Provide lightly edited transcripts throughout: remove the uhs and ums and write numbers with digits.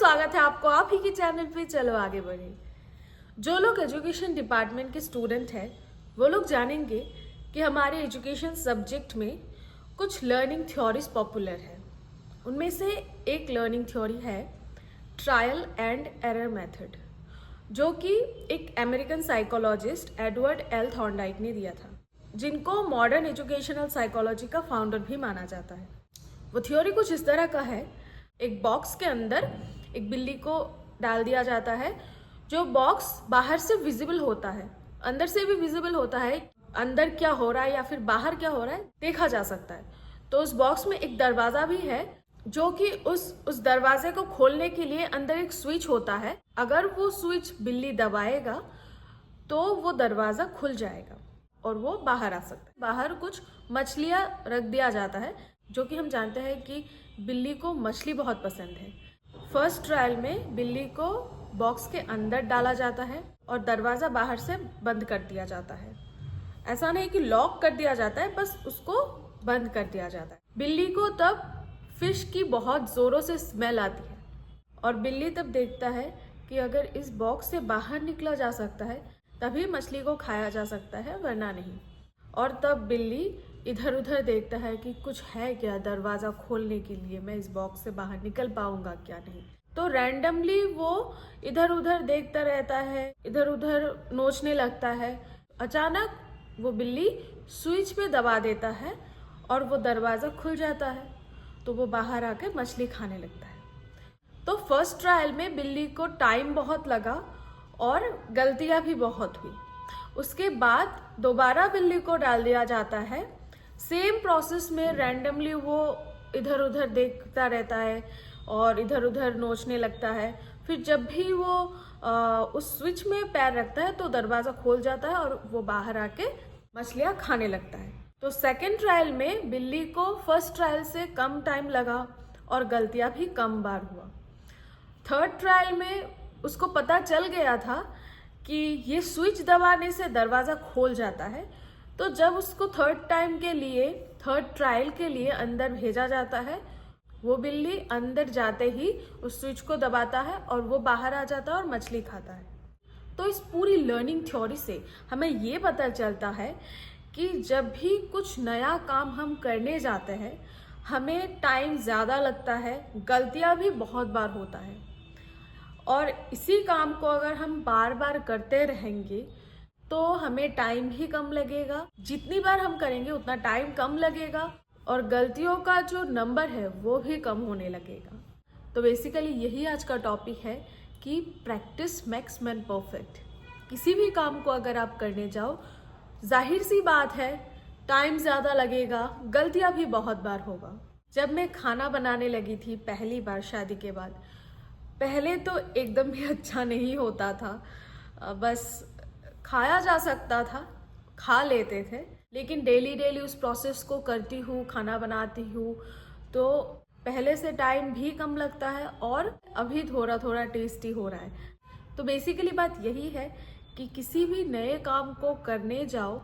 स्वागत है आपको आप ही के चैनल पे चलो आगे बढ़े। जो लोग एजुकेशन डिपार्टमेंट के स्टूडेंट हैं वो लोग जानेंगे कि हमारे एजुकेशन सब्जेक्ट में कुछ लर्निंग थ्योरीज पॉपुलर है। उनमें से एक लर्निंग थ्योरी है ट्रायल एंड एरर मेथड, जो कि एक American psychologist Edward L Thorndike ने दिया था, जिनको मॉडर्न एजुकेशनल साइकोलॉजी का फाउंडर भी माना जाता है। वो थ्योरी कुछ इस तरह का है, एक बॉक्स के अंदर एक बिल्ली को डाल दिया जाता है। जो बॉक्स बाहर से विजिबल होता है, अंदर से भी विजिबल होता है, अंदर क्या हो रहा है या फिर बाहर क्या हो रहा है देखा जा सकता है। तो उस बॉक्स में एक दरवाजा भी है, जो कि उस दरवाजे को खोलने के लिए अंदर एक स्विच होता है। अगर वो स्विच बिल्ली दबाएगा तो वो दरवाजा खुल जाएगा और वो बाहर आ सकता है। बाहर कुछ मछलियाँ रख दिया जाता है, जो कि हम जानते हैं कि बिल्ली को मछली बहुत पसंद है। फर्स्ट ट्रायल में बिल्ली को बॉक्स के अंदर डाला जाता है और दरवाज़ा बाहर से बंद कर दिया जाता है। ऐसा नहीं कि लॉक कर दिया जाता है, बस उसको बंद कर दिया जाता है। बिल्ली को तब फिश की बहुत ज़ोरों से स्मेल आती है और बिल्ली तब देखता है कि अगर इस बॉक्स से बाहर निकला जा सकता है तभी मछली को खाया जा सकता है, वरना नहीं। और तब बिल्ली इधर उधर देखता है कि कुछ है क्या दरवाज़ा खोलने के लिए, मैं इस बॉक्स से बाहर निकल पाऊंगा क्या नहीं। तो रैंडमली वो इधर उधर देखता रहता है, इधर उधर नोचने लगता है। अचानक वो बिल्ली स्विच पे दबा देता है और वो दरवाज़ा खुल जाता है, तो वो बाहर आके मछली खाने लगता है। तो फर्स्ट ट्रायल में बिल्ली को टाइम बहुत लगा और गलतियाँ भी बहुत हुई। उसके बाद दोबारा बिल्ली को डाल दिया जाता है। सेम प्रोसेस में रैंडमली वो इधर उधर देखता रहता है और इधर उधर नोचने लगता है। फिर जब भी वो उस स्विच में पैर रखता है तो दरवाज़ा खोल जाता है और वो बाहर आके मछलियाँ खाने लगता है। तो सेकेंड ट्रायल में बिल्ली को फर्स्ट ट्रायल से कम टाइम लगा और गलतियाँ भी कम बार हुआ। थर्ड ट्रायल में उसको पता चल गया था कि ये स्विच दबाने से दरवाज़ा खोल जाता है। तो जब उसको थर्ड ट्रायल के लिए अंदर भेजा जाता है, वो बिल्ली अंदर जाते ही उस स्विच को दबाता है और वो बाहर आ जाता है और मछली खाता है। तो इस पूरी लर्निंग थ्योरी से हमें ये पता चलता है कि जब भी कुछ नया काम हम करने जाते हैं हमें टाइम ज़्यादा लगता है, गलतियाँ भी बहुत बार होता है। और इसी काम को अगर हम बार बार करते रहेंगे तो हमें टाइम भी कम लगेगा। जितनी बार हम करेंगे उतना टाइम कम लगेगा और गलतियों का जो नंबर है वो भी कम होने लगेगा। तो बेसिकली यही आज का टॉपिक है कि प्रैक्टिस मेक्स मैन परफेक्ट। किसी भी काम को अगर आप करने जाओ, जाहिर सी बात है टाइम ज़्यादा लगेगा, गलतियाँ भी बहुत बार होगा। जब मैं खाना बनाने लगी थी पहली बार शादी के बाद, पहले तो एकदम भी अच्छा नहीं होता था, बस खाया जा सकता था, खा लेते थे। लेकिन डेली उस प्रोसेस को करती हूँ, खाना बनाती हूँ, तो पहले से टाइम भी कम लगता है और अभी थोड़ा टेस्टी हो रहा है। तो बेसिकली बात यही है कि किसी भी नए काम को करने जाओ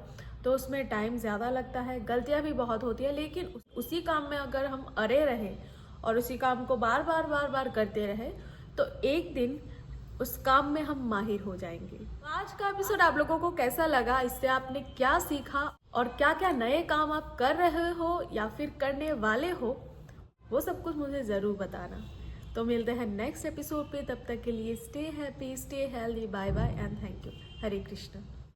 तो उसमें टाइम ज़्यादा लगता है, गलतियाँ भी बहुत होती है। लेकिन उसी काम में अगर हम अड़े रहें और उसी काम को बार बार करते रहें तो एक दिन उस काम में हम माहिर हो जाएंगे। आज का एपिसोड आप लोगों को कैसा लगा, इससे आपने क्या सीखा और क्या क्या नए काम आप कर रहे हो या फिर करने वाले हो, वो सब कुछ मुझे ज़रूर बताना। तो मिलते हैं नेक्स्ट एपिसोड पे, तब तक के लिए stay happy, stay healthy, bye bye and thank you. Hare Krishna.